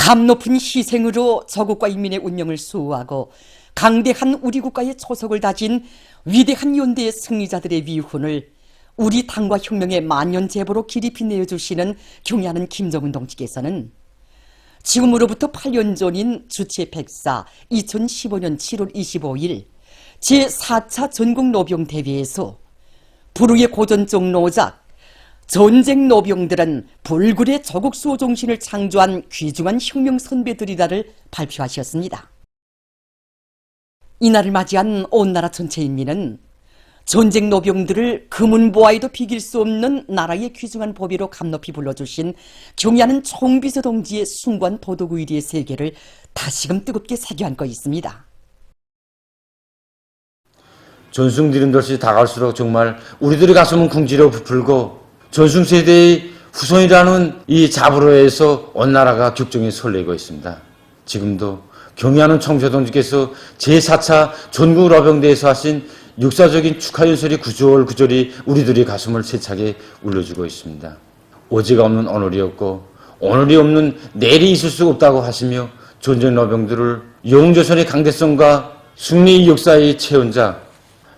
감 높은 희생으로 저국과 인민의 운명을 수호하고 강대한 우리 국가의 초석을 다진 위대한 연대의 승리자들의 위훈을 우리 당과 혁명의 만년제보로 길이 빛내어주시는 경애하는 김정은 동지께서는 지금으로부터 8년 전인 주체 104 2015년 7월 25일 제4차 전국노병대회에서 불후의 고전적 노작 전쟁 노병들은 불굴의 조국 수호 정신을 창조한 귀중한 혁명 선배들이다를 발표하셨습니다. 이날을 맞이한 온 나라 전체 인민은 전쟁 노병들을 금은보아에도 비길 수 없는 나라의 귀중한 보배로 감높이 불러주신 경애하는 총비서 동지의 숭고한 도덕의리의 세계를 다시금 뜨겁게 새겨안고 있습니다. 전승 들인 듯이 다가올수록 정말 우리들의 가슴은 궁지로 부풀고 전승세대의 후손이라는 이 자부로에서 온 나라가 격정에 설레고 있습니다. 지금도 경애하는 총비서동지께서 제4차 전국노병대회에서 하신 역사적인 축하 연설이 구절구절이 우리들의 가슴을 세차게 울려주고 있습니다. 어제가 없는 오늘이었고 오늘이 없는 내일이 있을 수 없다고 하시며 전쟁 노병들을 영웅조선의 강대성과 승리의 역사의 체언자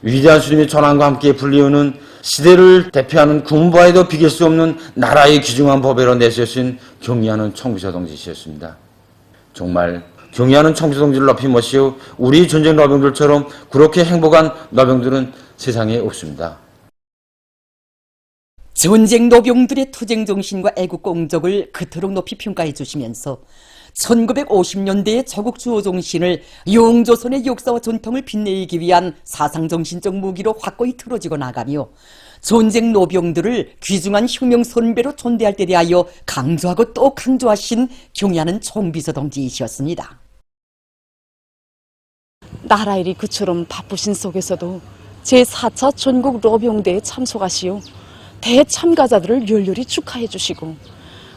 위대한 수님의 전환과 함께 불리우는 시대를 대표하는 군부와에도 비길 수 없는 나라의 귀중한 법외로 내세우신 경의하는 총비서 동지셨습니다. 정말 경의하는 총비서 동지를 높이 모시고 우리 전쟁 노병들처럼 그렇게 행복한 노병들은 세상에 없습니다. 전쟁 노병들의 투쟁 정신과 애국 공적을 그토록 높이 평가해 주시면서 1950년대의 조국 수호 정신을 영조선의 역사와 전통을 빛내기 위한 사상정신적 무기로 확고히 틀어지고 나가며 전쟁 노병들을 귀중한 혁명 선배로 존대할 때 대하여 강조하고 또 강조하신 경애하는 총비서 동지이셨습니다. 나라 일이 그처럼 바쁘신 속에서도 제4차 전국 노병대에 참석하시어 대참가자들을 열렬히 축하해 주시고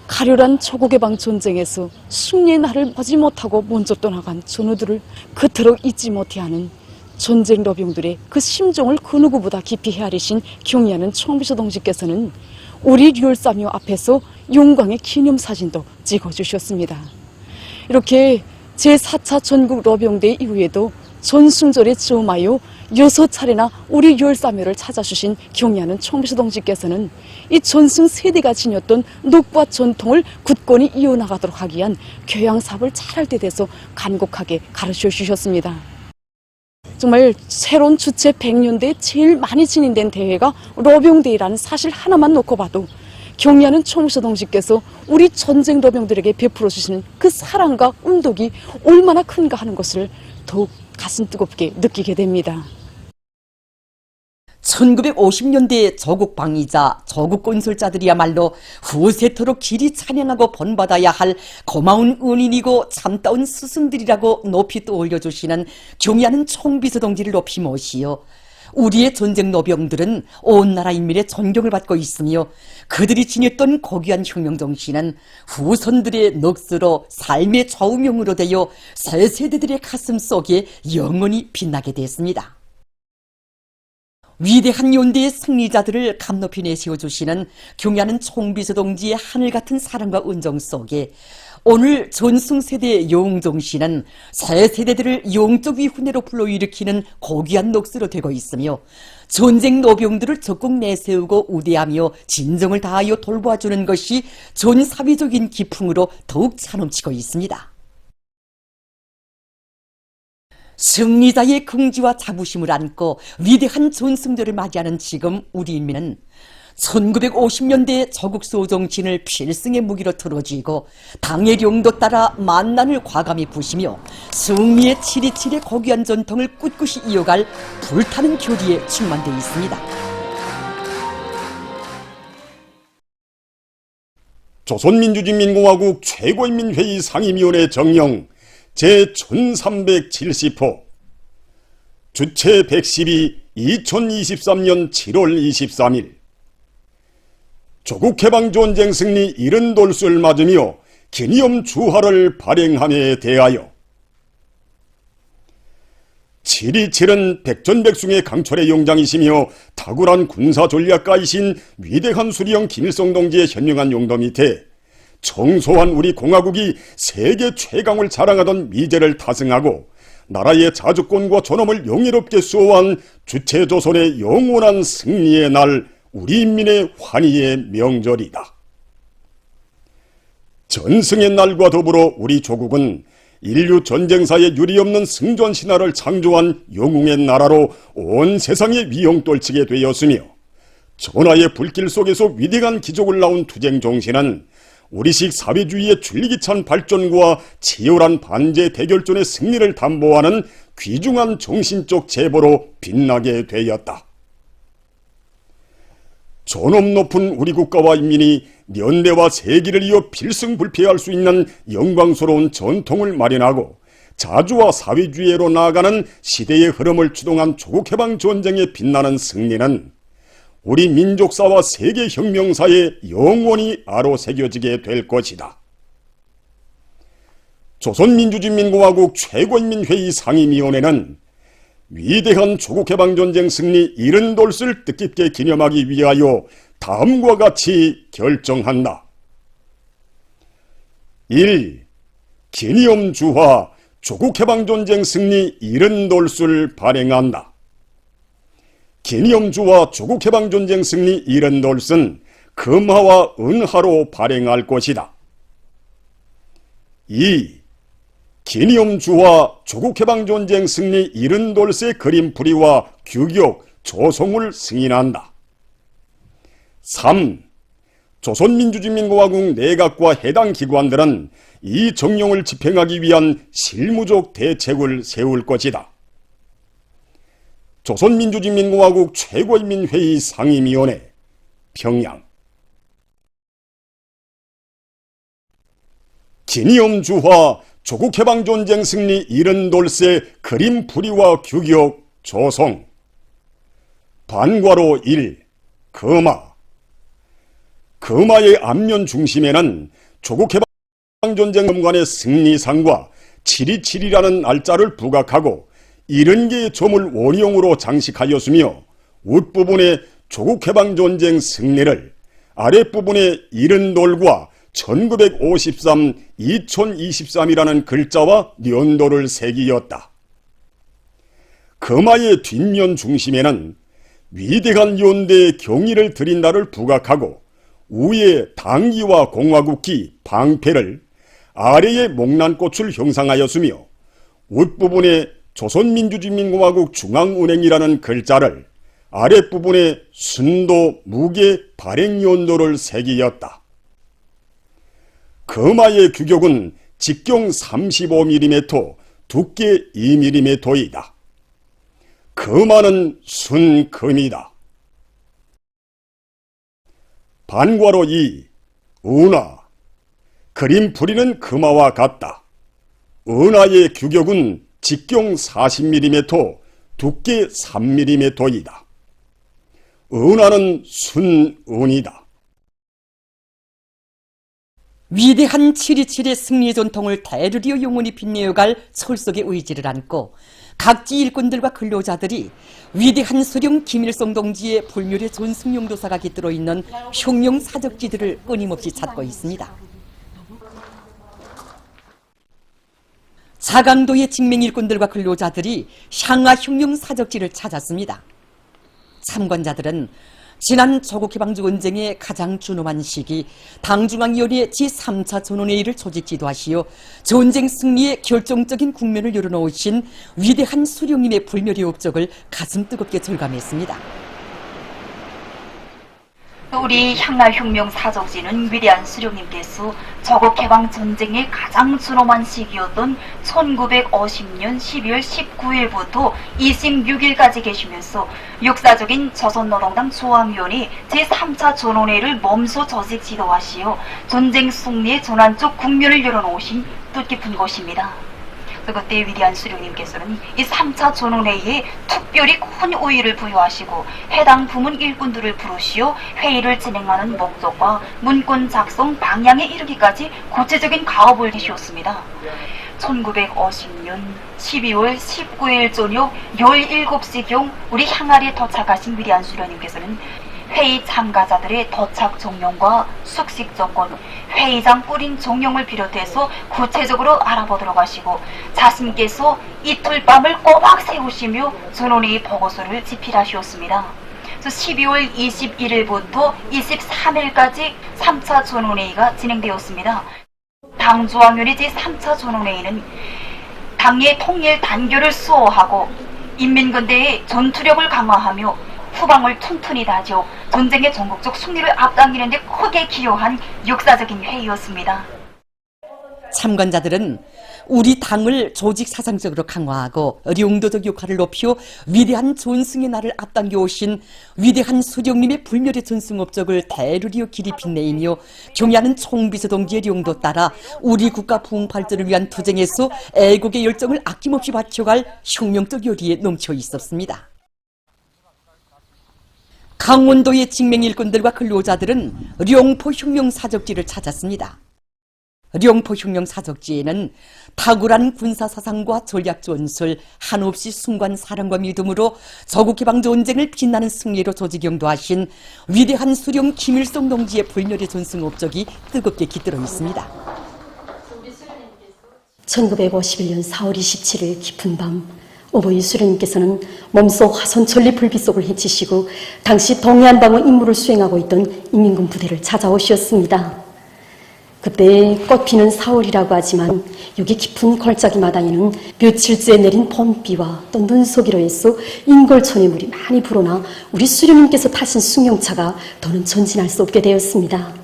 가련한 조국해방 전쟁에서 승리의 날을 보지 못하고 먼저 떠나간 전우들을 그토록 잊지 못해하는 전쟁 노병들의 그 심정을 그 누구보다 깊이 헤아리신 경의하는 총비서 동지께서는 우리 류월사묘 앞에서 영광의 기념사진도 찍어주셨습니다. 이렇게 제4차 전국 노병대 이후에도 전승절에 즈음하여 6차례나 우리 율사묘를 찾아주신 경의하는 총비서 동지께서는 이 전승 세대가 지녔던 녹과 전통을 굳건히 이어나가도록 하기 위한 교양사업을 잘할 때 돼서 간곡하게 가르쳐 주셨습니다. 정말 새로운 주체 100년대에 제일 많이 진행된 대회가 노병대회라는 사실 하나만 놓고 봐도 경의하는 총비서 동지께서 우리 전쟁 노병들에게 베풀어 주시는 그 사랑과 운덕이 얼마나 큰가 하는 것을 더욱 가슴 뜨겁게 느끼게 됩니다. 1950년대 조국 방위자, 조국 건설자들이야말로 후세토록 길이 찬양하고 본받아야 할 고마운 은인이고 참다운 스승들이라고 높이 떠올려주시는 경의하는 총비서 동지를 높이 모시어 우리의 전쟁 노병들은 온 나라 인민의 존경을 받고 있으며 그들이 지녔던 고귀한 혁명 정신은 후손들의 넋으로 삶의 좌우명으로 되어 새 세대들의 가슴 속에 영원히 빛나게 됐습니다. 위대한 연대의 승리자들을 감높이 내세워주시는 경애하는 총비서 동지의 하늘같은 사랑과 은정 속에 오늘 전승세대의 영웅정신은 새 세대들을 영적 위훈회로 불러일으키는 고귀한 녹수로 되고 있으며 전쟁 노병들을 적극 내세우고 우대하며 진정을 다하여 돌보아주는 것이 전 사회적인 기풍으로 더욱 차넘치고 있습니다. 승리자의 긍지와 자부심을 안고 위대한 전승절을 맞이하는 지금 우리 인민은 1950년대 조국 수호 정신을 필승의 무기로 틀어쥐고 당의 령도 따라 만난을 과감히 부시며 승리의 727의 고귀한 전통을 꿋꿋이 이어갈 불타는 결의에 충만되어 있습니다. 조선민주주의인민공화국 최고인민회의 상임위원회 정령 제1370호 주체 112 2023년 7월 23일 조국해방전쟁 승리 70돌수를 맞으며 기념 주화를 발행함에 대하여 727은 백전백승의 강철의 용장이시며 탁월한 군사전략가이신 위대한 수리형 김일성 동지의 현명한 용도 밑에 청소한 우리 공화국이 세계 최강을 자랑하던 미제를 타승하고 나라의 자주권과 존엄을 영예롭게 수호한 주체조선의 영원한 승리의 날, 우리 인민의 환희의 명절이다. 전승의 날과 더불어 우리 조국은 인류 전쟁사에 유례없는 승전 신화를 창조한 영웅의 나라로 온 세상에 위용떨치게 되었으며, 전하의 불길 속에서 위대한 기적을 낳은 투쟁 정신은 우리식 사회주의의 줄기찬 발전과 치열한 반제 대결전의 승리를 담보하는 귀중한 정신적 제보로 빛나게 되었다. 존엄 높은 우리 국가와 인민이 연대와 세기를 이어 필승불패할 수 있는 영광스러운 전통을 마련하고 자주와 사회주의로 나아가는 시대의 흐름을 주동한 조국해방전쟁에 빛나는 승리는 우리 민족사와 세계혁명사에 영원히 아로새겨지게 될 것이다. 조선민주주의민공화국 최고인민회의 상임위원회는 위대한 조국해방전쟁 승리 70돌을 뜻깊게 기념하기 위하여 다음과 같이 결정한다. 1. 기념주화 조국해방전쟁 승리 70돌을 발행한다. 기념주화 조국해방전쟁 승리 70돌은 금화와 은화로 발행할 것이다. 2. 기념주화 조국해방전쟁 승리 70돌의 그림풀이와 규격, 조성을 승인한다. 3. 조선민주주의민공화국 내각과 해당 기관들은 이 정령을 집행하기 위한 실무적 대책을 세울 것이다. 조선민주주의민공화국 최고인민회의 상임위원회 평양. 기념주화 조국해방전쟁 승리 70돌의 그림풀이와 규격, 조성. 반괄호 1. 금화. 금화의 앞면 중심에는 조국해방전쟁 검관의 승리상과 7.27이라는 날짜를 부각하고 70개의 점을 원형으로 장식하였으며, 윗부분에 조국해방전쟁 승리를, 아랫부분에 70돌과 1953, 2023이라는 글자와 년도를 새기었다. 금화의 뒷면 중심에는 위대한 연대의 경의를 드린 날을 부각하고, 위에 당기와 공화국기, 방패를, 아래에 목란꽃을 형상하였으며, 윗부분에 조선민주주의민공화국 중앙은행이라는 글자를, 아랫부분에 순도, 무게, 발행연도를 새기었다. 금화의 규격은 직경 35mm, 두께 2mm이다. 금화는 순금이다. 반괄호 2. 은화. 그림풀이는 금화와 같다. 은화의 규격은 직경 40mm, 두께 3mm이다. 은화는 순은이다. 위대한 7.27의 승리 전통을 대르리어 영원히 빛내어갈 철석의 의지를 안고 각지 일꾼들과 근로자들이 위대한 수령 김일성 동지의 불멸의 전승용도사가 깃들어 있는 흉룡 사적지들을 끊임없이 찾고 있습니다. 자강도의 직맹일꾼들과 근로자들이 향하 흉룡 사적지를 찾았습니다. 참관자들은 지난 조국해방전쟁의 가장 준엄한 시기 당중앙위원회 제3차 전원회의를 조직 지도하시어 전쟁 승리의 결정적인 국면을 열어놓으신 위대한 수령님의 불멸의 업적을 가슴 뜨겁게 절감했습니다. 우리 향날혁명 사적지는 위대한 수령님께서 조국해방전쟁의 가장 준엄한 시기였던 1950년 12월 19일부터 26일까지 계시면서 역사적인 조선노동당 중앙위원회 제3차 전원회의를 몸소 조직 지도하시어 전쟁 승리의 전환적 국면을 열어놓으신 뜻깊은 곳입니다. 그때 위대한 수령님께서는 이 3차 전원회의에 특별히 큰 우위를 부여하시고 해당 부문 일꾼들을 부르시어 회의를 진행하는 목적과 문건 작성 방향에 이르기까지 구체적인 가업을 내셨습니다. 1950년 12월 19일 저녁 17시경 우리 향하리에 도착하신 위대한 수령님께서는 회의 참가자들의 도착 정령과 숙식 정권, 회의장 뿌린 종용을 비롯해서 구체적으로 알아보도록 하시고 자신께서 이틀 밤을 꼬박 세우시며 전원회의 보고서를 집필하시었습니다. 12월 21일부터 23일까지 3차 전원회의가 진행되었습니다. 당조항위원회 제3차 전원회의는 당의 통일 단결을 수호하고 인민군대의 전투력을 강화하며 후방을 튼튼히 다져 전쟁의 전국적 승리를 앞당기는 데 크게 기여한 역사적인 회의였습니다. 참관자들은 우리 당을 조직 사상적으로 강화하고 령도적 역할을 높여 위대한 존승의 날을 앞당겨 오신 위대한 수령님의 불멸의 전승 업적을 대르리어 길이 빛내이며 경의하는 총비서 동지의 령도 따라 우리 국가 부흥 발전을 위한 투쟁에서 애국의 열정을 아낌없이 바쳐갈 혁명적 요리에 넘쳐 있었습니다. 강원도의 직맹 일꾼들과 근로자들은 령포 혁명 사적지를 찾았습니다. 령포 혁명 사적지에는 탁월한 군사 사상과 전략 전술, 한없이 숭고한 사랑과 믿음으로 조국 해방 전쟁을 빛나는 승리로 조직영도하신 위대한 수령 김일성 동지의 불멸의 전승 업적이 뜨겁게 깃들어 있습니다. 1951년 4월 27일 깊은 밤 오보이 수령님께서는 몸소 화선 전리 불빛 속을 헤치시고 당시 동해안방어 임무를 수행하고 있던 인민군 부대를 찾아오셨습니다. 그때 꽃피는 4월이라고 하지만 여기 깊은 걸작이 마당에는 며칠째 내린 봄비와 또 눈속이로 해서 인골천의 물이 많이 불어나 우리 수령님께서 타신 승용차가 더는 전진할 수 없게 되었습니다.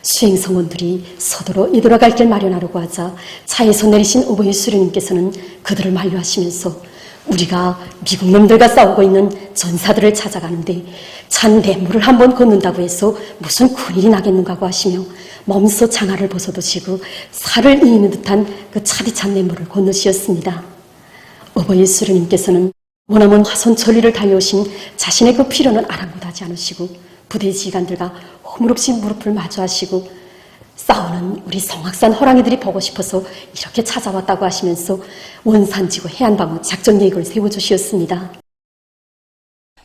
수행성원들이 서두로 이돌아갈 길 마련하려고 하자 차에서 내리신 오보이 수령님께서는 그들을 만류하시면서 우리가 미국 놈들과 싸우고 있는 전사들을 찾아가는데 찬 냇물을 한번 걷는다고 해서 무슨 큰일이 나겠는가고 하시며 몸소 장화를 벗어두시고 살을 이는 듯한 그 차디찬 냇물을 건너시었습니다. 오보이 수령님께서는 머나먼 화선 천리를 달려오신 자신의 그 필요는 아랑곳하지 않으시고 부대 지휘관들과 허물없이 무릎을 마주하시고 싸우는 우리 성악산 호랑이들이 보고 싶어서 이렇게 찾아왔다고 하시면서 원산지구 해안방어 작전 계획을 세워주셨습니다.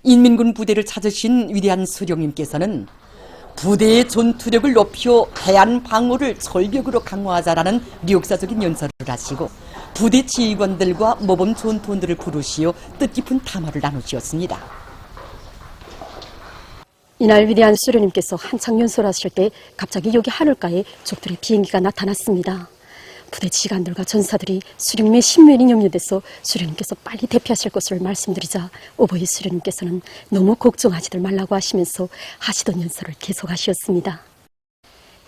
인민군 부대를 찾으신 위대한 수령님께서는 부대의 전투력을 높여 해안 방어를 절벽으로 강화하자라는 역사적인 연설을 하시고 부대 지휘관들과 모범 전투원들을 부르시어 뜻깊은 담화를 나누셨습니다. 이날 위대한 수령님께서 한창 연설하실 때 갑자기 여기 하늘가에 적들의 비행기가 나타났습니다. 부대 지휘관들과 전사들이 수령님의 신면이 염려돼서 수령님께서 빨리 대피하실 것을 말씀드리자 오보이 수령님께서는 너무 걱정하지들 말라고 하시면서 하시던 연설을 계속하셨습니다.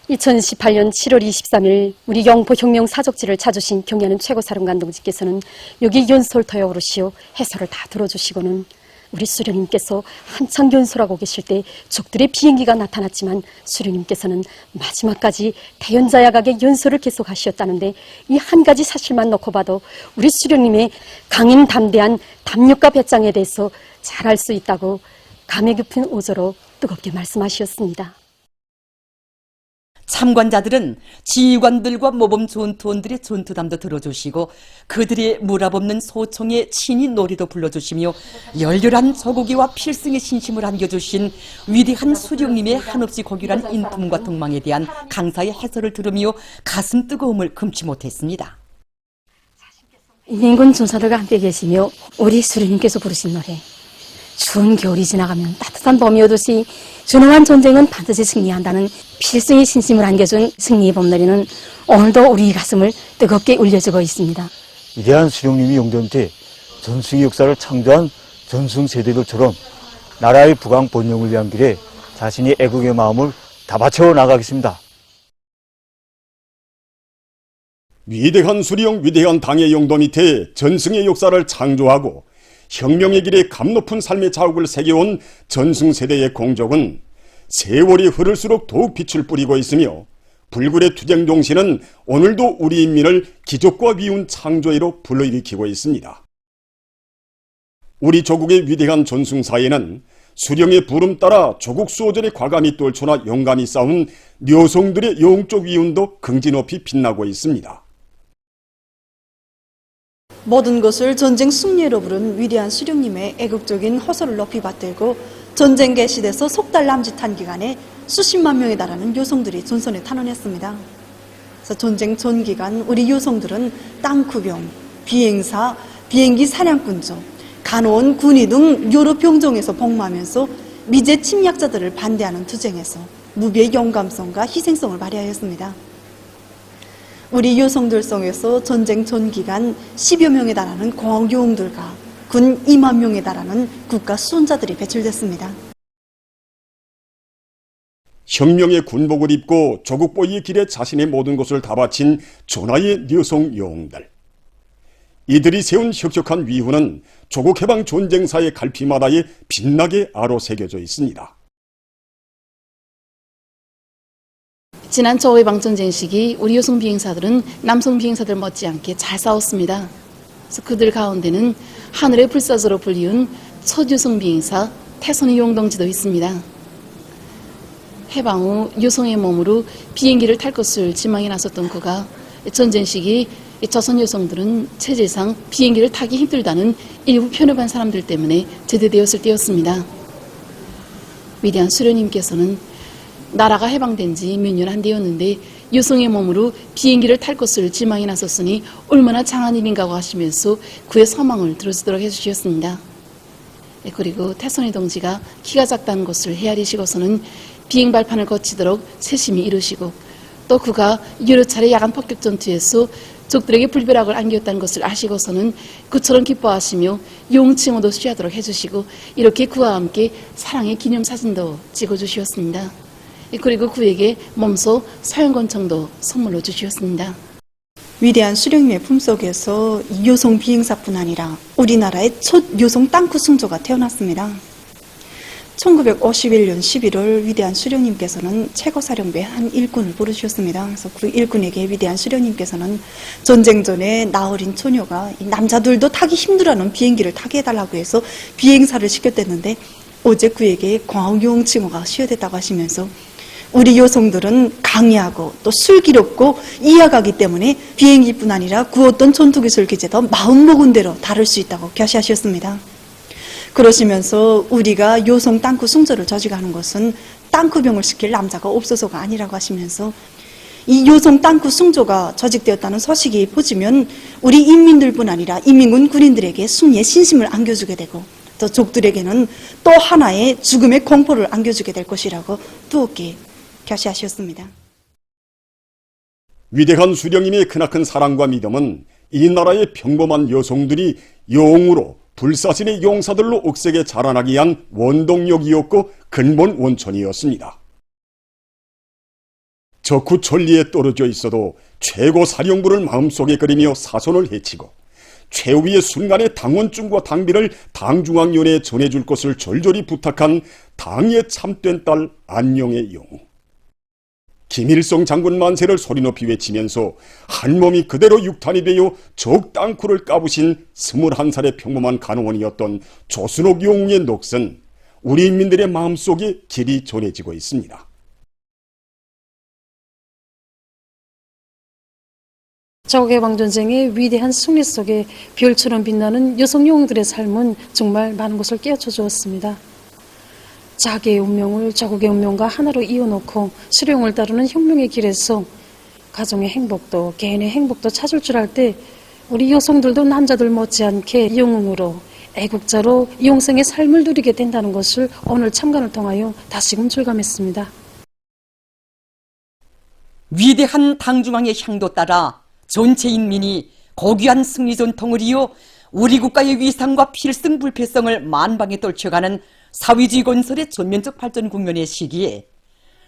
2018년 7월 23일 우리 영포 혁명 사적지를 찾으신 경의하는 최고사령관 동지께서는 여기 연설터에 오르시어 해설을 다 들어주시고는 우리 수령님께서 한창 연설하고 계실 때 적들의 비행기가 나타났지만 수령님께서는 마지막까지 대연자약하게 연설을 계속하셨다는데 이 한 가지 사실만 놓고 봐도 우리 수령님의 강인 담대한 담력과 배짱에 대해서 잘 알 수 있다고 감회 깊은 오조로 뜨겁게 말씀하셨습니다. 참관자들은 지휘관들과 모범 전투원들의 전투담도 들어주시고 그들의 무랍없는 소총에 친히 노래도 불러주시며 열렬한 조국의와 필승의 신심을 안겨주신 위대한 수령님의 한없이 고결한 인품과 동망에 대한 강사의 해설을 들으며 가슴 뜨거움을 금치 못했습니다. 인민군 전사들과 함께 계시며 우리 수령님께서 부르신 노래 추운 겨울이 지나가면 따뜻한 봄이 오듯이 준엄한 전쟁은 반드시 승리한다는 필승의 신심을 안겨준 승리의 봄날이는 오늘도 우리 가슴을 뜨겁게 울려주고 있습니다. 위대한 수령님이 용된 뒤 전승의 역사를 창조한 전승 세대들처럼 나라의 부강 번영을 위한 길에 자신의 애국의 마음을 다 바쳐 나가겠습니다. 위대한 수령, 위대한 당의 용도 밑에 전승의 역사를 창조하고 혁명의 길에 감높은 삶의 자욱을 새겨온 전승세대의 공적은 세월이 흐를수록 더욱 빛을 뿌리고 있으며 불굴의 투쟁 정신은 오늘도 우리 인민을 기적과 위훈 창조해로 불러일으키고 있습니다. 우리 조국의 위대한 전승사에는 수령의 부름 따라 조국 수호전에 과감히 떨쳐나 용감히 싸운 여성들의 영적 위훈도 긍지 높이 빛나고 있습니다. 모든 것을 전쟁 승리로 부른 위대한 수령님의 애국적인 호소를 높이 받들고 전쟁 개시돼서 석 달 남짓한 기간에 수십만 명에 달하는 요성들이 전선에 탄원했습니다. 그래서 전쟁 전 기간 우리 요성들은 땅구병, 비행사, 비행기 사냥꾼조, 간호원, 군의 등 여러 병종에서 복무하면서 미제 침략자들을 반대하는 투쟁에서 무비의 용감성과 희생성을 발휘하였습니다. 우리 요성들 속에서 전쟁 전 기간 10여 명에 달하는 공항요원들과 군 2만 명에 달하는 국가 수훈자들이 배출됐습니다. 혁명의 군복을 입고 조국 보위의 길에 자신의 모든 것을 다 바친 전하의 여성 영웅들. 이들이 세운 혁혁한 위후는 조국 해방 전쟁사의 갈피마다에 빛나게 아로 새겨져 있습니다. 지난 저해방전쟁 시기 우리 여성 비행사들은 남성 비행사들 못지않게 잘 싸웠습니다. 그래서 그들 가운데는 하늘의 불사조로 불리운 첫 여성 비행사 태선의 용동지도 있습니다. 해방 후 여성의 몸으로 비행기를 탈 것을 지망해 나섰던 그가 전쟁 시기 조선 여성들은 체질상 비행기를 타기 힘들다는 일부 편협한 사람들 때문에 제대되었을 때였습니다. 위대한 수련님께서는 나라가 해방된 지 몇 년 안 되었는데 여성의 몸으로 비행기를 탈 것을 지망해 나섰으니 얼마나 장한 일인가 하시면서 그의 소망을 들어주도록 해주셨습니다. 그리고 태선의 동지가 키가 작다는 것을 헤아리시고서는 비행 발판을 거치도록 세심히 이루시고 또 그가 여러 차례 야간 폭격 전투에서 적들에게 불벼락을 안겼다는 것을 아시고서는 그처럼 기뻐하시며 용칭호도 취하도록 해주시고 이렇게 그와 함께 사랑의 기념사진도 찍어주셨습니다. 그리고 그에게 몸소 서영권청도 선물로 주셨습니다. 위대한 수령님의 품속에서 여성 비행사뿐 아니라 우리나라의 첫 여성 땅구 승조가 태어났습니다. 1951년 11월 위대한 수령님께서는 최고사령부의 한 일꾼을 부르셨습니다. 그래서 그 일꾼에게 위대한 수령님께서는 전쟁 전에 나어린 처녀가 남자들도 타기 힘들어하는 비행기를 타게 해달라고 해서 비행사를 시켰댔는데 어제 그에게 광화용 칭호가 수여됐다고 하시면서 우리 여성들은 강의하고 또 슬기롭고 이해하기 때문에 비행기뿐 아니라 그 어떤 전투기술 기제도 마음먹은 대로 다룰 수 있다고 교시하셨습니다. 그러시면서 우리가 여성 땅구 승조를 저지하는 것은 땅구병을 시킬 남자가 없어서가 아니라고 하시면서 이 여성 땅구 승조가 조직되었다는 소식이 퍼지면 우리 인민들뿐 아니라 인민군 군인들에게 승리의 신심을 안겨주게 되고 또 적들에게는 또 하나의 죽음의 공포를 안겨주게 될 것이라고 두렵게 교시하셨습니다. 위대한 수령님의 크나큰 사랑과 믿음은 이 나라의 평범한 여성들이 영웅으로 불사신의 용사들로 억세게 자라나기 위한 원동력이었고 근본 원천이었습니다. 적후 천리에 떨어져 있어도 최고 사령부를 마음속에 그리며 사손을 해치고 최후의 순간에 당원증과 당비를 당중앙위원회에 전해줄 것을 절절히 부탁한 당의 참된 딸 안녕의 영웅. 김일성 장군 만세를 소리높이 외치면서 한 몸이 그대로 육탄이 되어 적 땅굴을 까부신 21살의 평범한 간호원이었던 조순옥 영웅의 녹슨 우리 인민들의 마음속에 길이 전해지고 있습니다. 조국해방전쟁의 위대한 승리 속에 별처럼 빛나는 여성 영웅들의 삶은 정말 많은 것을 깨우쳐 주었습니다. 자기의 운명을 조국의 운명과 하나로 이어놓고 수령을 따르는 혁명의 길에서 가정의 행복도 개인의 행복도 찾을 줄 알 때 우리 여성들도 남자들 못지않게 영웅으로 애국자로 영생의 삶을 누리게 된다는 것을 오늘 참관을 통하여 다시금 절감했습니다. 위대한 당중앙의 향도 따라 전체 인민이 고귀한 승리 전통을 이어 우리 국가의 위상과 필승 불패성을 만방에 떨쳐가는 사회주의 건설의 전면적 발전 국면의 시기에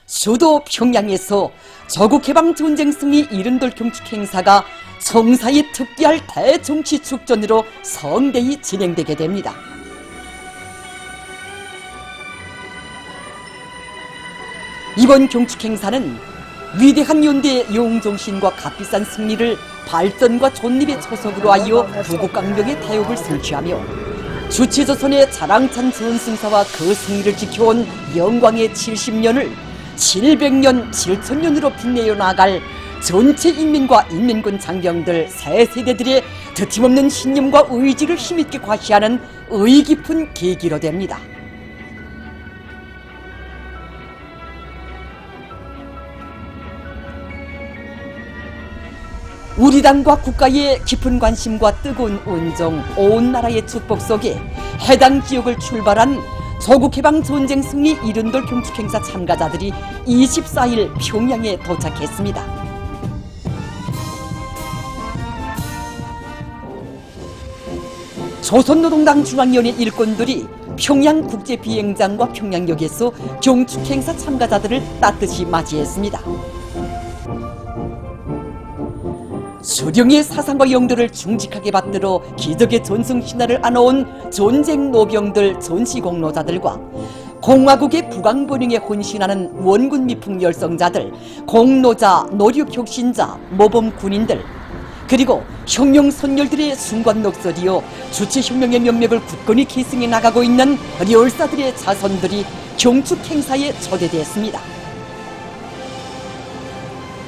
수도 평양에서 조국해방 전쟁 승리 이른돌 경축 행사가 성사에 특기할 대정치 축전으로 성대히 진행되게 됩니다. 이번 경축 행사는 위대한 연대의 영웅정신과 값비싼 승리를 발전과 존립의 초석으로 하여 부국강병의 타협을 성취하며 주체조선의 자랑찬 전승사와 그 승리를 지켜온 영광의 70년을 700년, 7천년으로 빛내어 나갈 전체 인민과 인민군 장병들 세 세대들의 드팀없는 신념과 의지를 힘있게 과시하는 의의 깊은 계기로 됩니다. 우리 당과 국가의 깊은 관심과 뜨거운 온정, 온 나라의 축복 속에 해당 지역을 출발한 조국해방 전쟁 승리 이른돌 경축행사 참가자들이 24일 평양에 도착했습니다. 조선노동당 중앙위원회 일꾼들이 평양국제비행장과 평양역에서 경축행사 참가자들을 따뜻이 맞이했습니다. 수령의 사상과 영도를 중직하게 받들어 기적의 전승신화를 안아온 전쟁 노병들, 전시공로자들과 공화국의 부강번영에 헌신하는 원군 미풍 열성자들, 공로자, 노력혁신자, 모범 군인들, 그리고 혁명 선열들의 순관 녹설이요 주체혁명의 명맥을 굳건히 계승해 나가고 있는 열사들의 자손들이 경축행사에 초대되었습니다.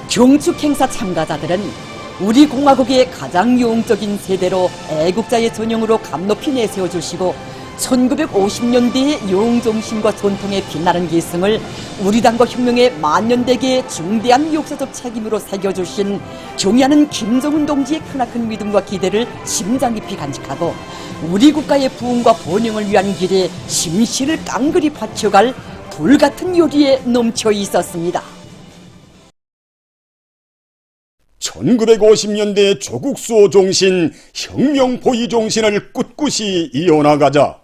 경축행사 참가자들은 우리 공화국의 가장 영웅적인 세대로 애국자의 전형으로 감높이 내세워주시고 1950년대의 영웅정신과 전통의 빛나는 기승을 우리 당과 혁명의 만년대계의 중대한 역사적 책임으로 새겨주신 경의하는 김정은 동지의 크나큰 믿음과 기대를 심장 깊이 간직하고 우리 국가의 부흥과 번영을 위한 길에 심시를 깡그리 바쳐갈 불같은 요리에 넘쳐 있었습니다. 1950년대 조국 수호 정신, 혁명 보위 정신을 꿋꿋이 이어나가자.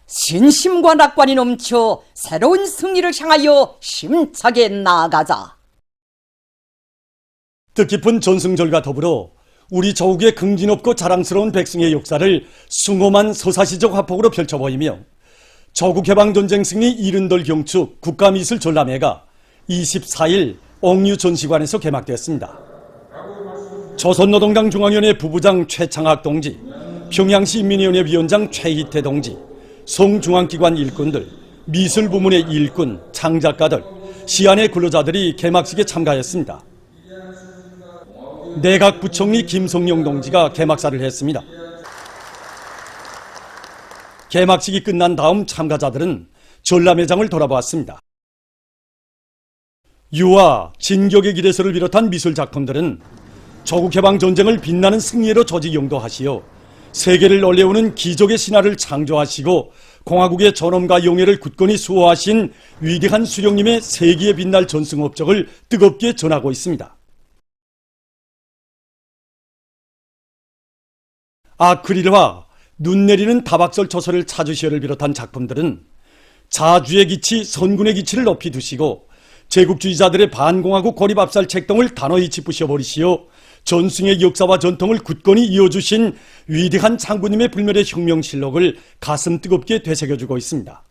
신심과 낙관이 넘쳐 새로운 승리를 향하여 힘차게 나아가자. 뜻깊은 전승절과 더불어 우리 조국의 긍지높고 자랑스러운 백성의 역사를 숭엄한 서사시적 화폭으로 펼쳐보이며 조국해방전쟁 승리 이른돌 경축 국가미술 전람회가 24일 옥류전시관에서 개막되었습니다. 조선노동당 중앙위원회 부부장 최창학 동지, 평양시 인민위원회 위원장 최희태 동지, 성중앙기관 일꾼들, 미술부문의 일꾼, 창작가들, 시안의 근로자들이 개막식에 참가했습니다. 내각부총리 김성용 동지가 개막사를 했습니다. 개막식이 끝난 다음 참가자들은 전람회장을 돌아보았습니다. 유화, 진격의 길에서를 비롯한 미술작품들은 조국해방 전쟁을 빛나는 승리로 조직용도하시어 세계를 놀래우는 기적의 신화를 창조하시고 공화국의 전엄과 영예를 굳건히 수호하신 위대한 수령님의 세기에 빛날 전승 업적을 뜨겁게 전하고 있습니다. 아크릴화, 눈 내리는 다박설 초서를 찾으시오를 비롯한 작품들은 자주의 기치, 선군의 기치를 높이 두시고 제국주의자들의 반공화국 고립압살 책동을 단호히 짚으셔버리시오 전승의 역사와 전통을 굳건히 이어주신 위대한 장군님의 불멸의 혁명실록을 가슴 뜨겁게 되새겨주고 있습니다.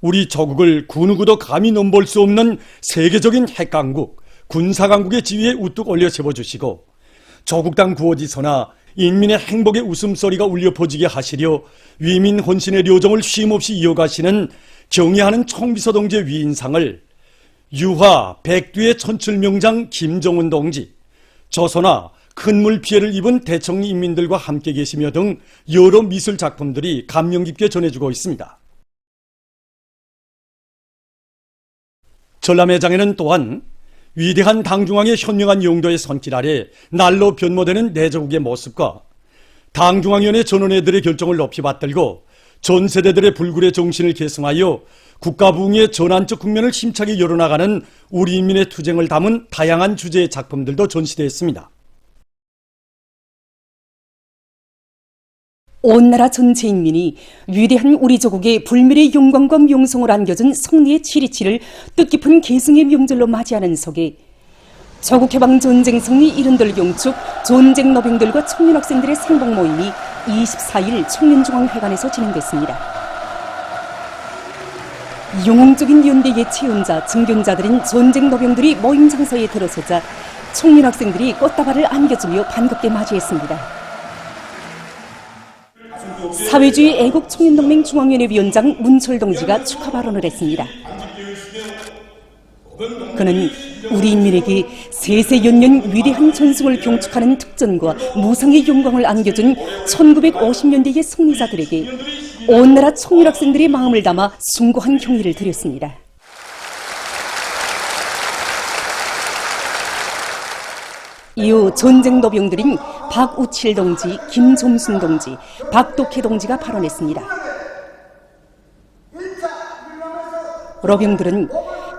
우리 조국을 그 누구도 감히 넘볼 수 없는 세계적인 핵강국, 군사강국의 지위에 우뚝 올려 세워주시고 조국당 구호지서나 인민의 행복의 웃음소리가 울려 퍼지게 하시려 위민 헌신의 료정을 쉼없이 이어가시는 경의하는 총비서 동지의 위인상을 유화, 백두의 천출명장 김정은 동지, 조선화, 큰 물 피해를 입은 대청리 인민들과 함께 계시며 등 여러 미술 작품들이 감명 깊게 전해주고 있습니다. 전람회장에는 또한 위대한 당중앙의 현명한 용도의 손길 아래 날로 변모되는 내조국의 모습과 당중앙위원회 전원회들의 결정을 높이 받들고 전 세대들의 불굴의 정신을 계승하여 국가 부흥의 전환적 국면을 힘차게 열어나가는 우리 인민의 투쟁을 담은 다양한 주제의 작품들도 전시되었습니다. 온 나라 전체 인민이 위대한 우리 조국의 불멸의 영광과 명성을 안겨준 승리의 7.27을 뜻깊은 계승의 명절로 맞이하는 속에 조국해방전쟁 승리 이른돌 경축 전쟁 노병들과 청년학생들의 생복 모임이 24일 청년중앙회관에서 진행됐습니다. 영웅적인 연대의 체험자, 증경자들인 전쟁 노병들이 모임 장소에 들어서자 청년학생들이 꽃다발을 안겨주며 반갑게 맞이했습니다. 사회주의 애국청년동맹 중앙위원회 위원장 문철 동지가 축하 발언을 했습니다. 그는 우리 인민에게 세세연년 위대한 전승을 경축하는 특전과 무상의 영광을 안겨준 1950년대의 승리자들에게 온 나라 청년학생들의 마음을 담아 숭고한 경의를 드렸습니다. 이후 전쟁 노병들인 박우칠 동지, 김종순 동지, 박독혜 동지가 발언했습니다. 노병들은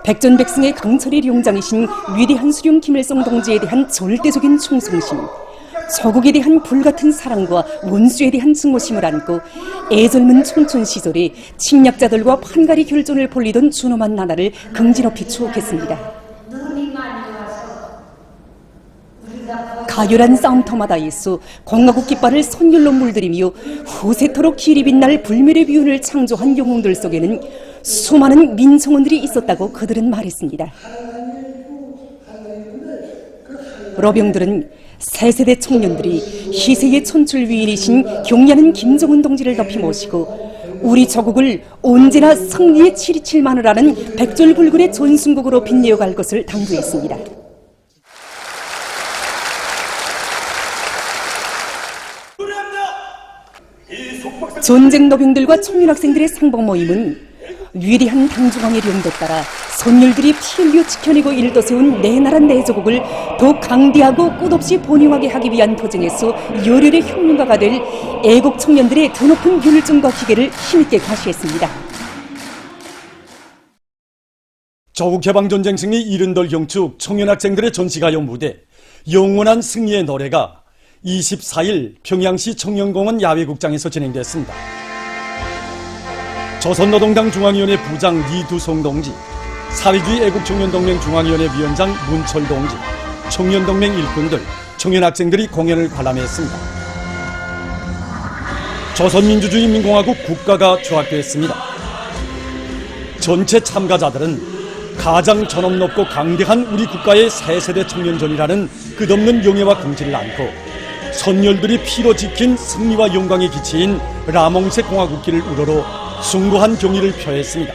백전백승의 강철의 용장이신 위대한 수령 김일성 동지에 대한 절대적인 충성심, 조국에 대한 불같은 사랑과 원수에 대한 증오심을 안고 애절문 청춘 시절에 침략자들과 판가리 결전을 벌이던 준엄한 나라를 긍지높이 추억했습니다. 가열한 싸움터마다에서 공화국 깃발을 선율로 물들이며 후세토록 길이 빛날 불멸의 비운을 창조한 영웅들 속에는 수많은 민성원들이 있었다고 그들은 말했습니다. 러병들은 새 세대 청년들이 희생의 천출 위인이신 경려하는 김정은 동지를 높이 모시고 우리 조국을 언제나 승리의 치리칠만을 하는 백졸불굴의 전순국으로 빛내어갈 것을 당부했습니다. 전쟁 노병들과 청년학생들의 상봉 모임은 위대한 당중앙의 령도 따라 선열들이 피 흘려 지켜내고 일떠세운 내 나라 내 조국을 더 강대하고 끝없이 번영하게 하기 위한 도전에서 열혈의 혁명가가 될 애국 청년들의 더 높은 열정과 기계를 힘있게 과시했습니다. 조국해방전쟁 승리 이른돌 경축 청년학생들의 전시가요 무대 영원한 승리의 노래가 24일 평양시 청년공원 야외극장에서 진행됐습니다. 조선노동당 중앙위원회 부장 이두송 동지, 사회주의 애국청년동맹 중앙위원회 위원장 문철 동지, 청년동맹 일꾼들, 청년학생들이 공연을 관람했습니다. 조선민주주의인민공화국 국가가 조각됐습니다. 전체 참가자들은 가장 전업 높고 강대한 우리 국가의 새 세대 청년전이라는 끝없는 용애와 긍지를 안고 선열들이 피로 지킨 승리와 영광의 기치인 라몽새 공화국기를 우러러 숭고한 경의를 표했습니다.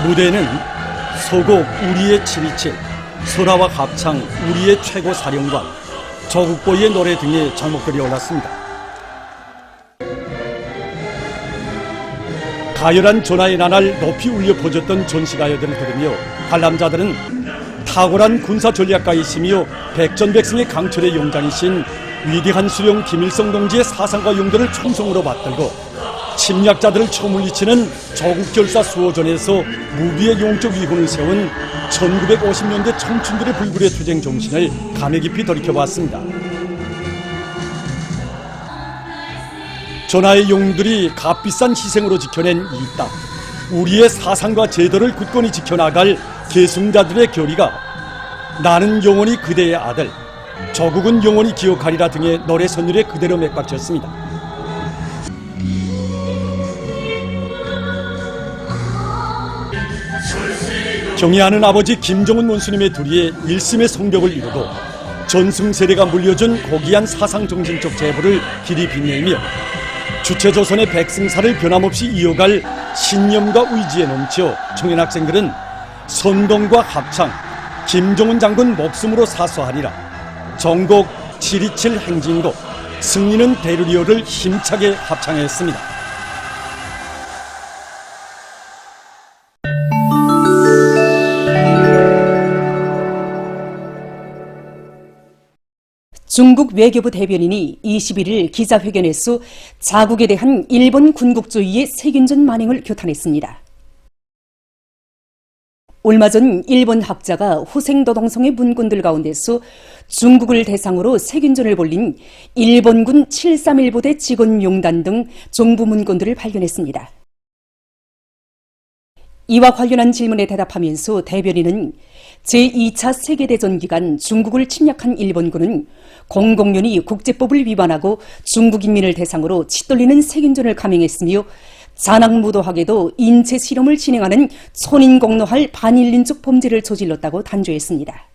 무대에는 소곡 우리의 727, 설화와 합창 우리의 최고 사령관, 조국보위의 노래 등의 종목들이 올랐습니다. 가열한 전하의 나날 높이 울려 퍼졌던 전시가요들을 들으며 관람자들은 탁월한 군사 전략가이시며 백전백승의 강철의 용장이신 위대한 수령 김일성 동지의 사상과 용도를 총성으로 받들고 침략자들을 쳐물리치는 조국결사 수호전에서 무비의 용적 위훈을 세운 1950년대 청춘들의 불굴의 투쟁 정신을 감회 깊이 돌이켜봤습니다. 전하의 용들이 값비싼 희생으로 지켜낸 이 땅, 우리의 사상과 제도를 굳건히 지켜나갈 계승자들의 결의가 나는 영원히 그대의 아들, 조국은 영원히 기억하리라 등의 노래 선율에 그대로 맥박쳤습니다. 경애하는 아버지 김정은 원수님의 둘이의 일심의 성벽을 이루고 전승세대가 물려준 고귀한 사상정신적 제보를 길이 빛내며 주체조선의 백승사를 변함없이 이어갈 신념과 의지에 넘쳐 청년학생들은 선동과 합창, 김정은 장군 목숨으로 사수하리라, 전곡 727 행진곡, 승리는 대르리오를 힘차게 합창했습니다. 중국 외교부 대변인이 21일 기자회견에서 자국에 대한 일본 군국주의의 세균전 만행을 규탄했습니다. 얼마 전 일본 학자가 후생도동성의 문군들 가운데서 중국을 대상으로 세균전을 벌린 일본군 731부대 직원용단 등 정부 문건들을 발견했습니다. 이와 관련한 질문에 대답하면서 대변인은 제2차 세계대전 기간 중국을 침략한 일본군은 공공연히 국제법을 위반하고 중국 인민을 대상으로 치돌리는 세균전을 감행했으며 잔악무도하게도 인체 실험을 진행하는 천인공노할 반인륜적 범죄를 저질렀다고 단죄했습니다.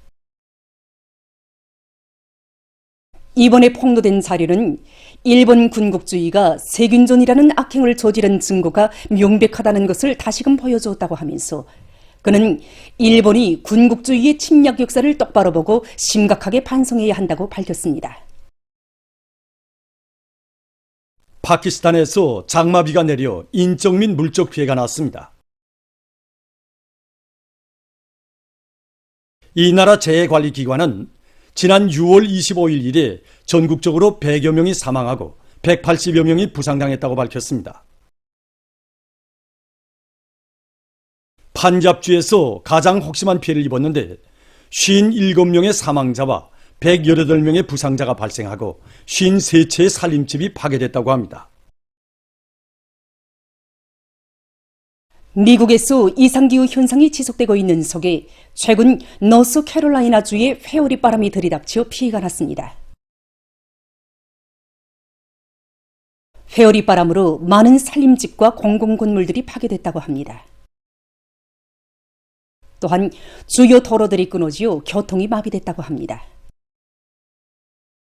이번에 폭로된 자료는 일본 군국주의가 세균전이라는 악행을 저지른 증거가 명백하다는 것을 다시금 보여주었다고 하면서 그는 일본이 군국주의의 침략 역사를 똑바로 보고 심각하게 반성해야 한다고 밝혔습니다. 파키스탄에서 장마비가 내려 인적 및 물적 피해가 났습니다. 이 나라 재해관리기관은 지난 6월 25일 이래 전국적으로 100여 명이 사망하고 180여 명이 부상당했다고 밝혔습니다. 판잡주에서 가장 혹심한 피해를 입었는데 57명의 사망자와 118명의 부상자가 발생하고 53채의 살림집이 파괴됐다고 합니다. 미국에서 이상기후 현상이 지속되고 있는 속에 최근 노스캐롤라이나주에 회오리 바람이 들이닥쳐 피해가 났습니다. 회오리 바람으로 많은 살림집과 공공건물들이 파괴됐다고 합니다. 또한 주요 도로들이 끊어지어 교통이 마비됐다고 합니다.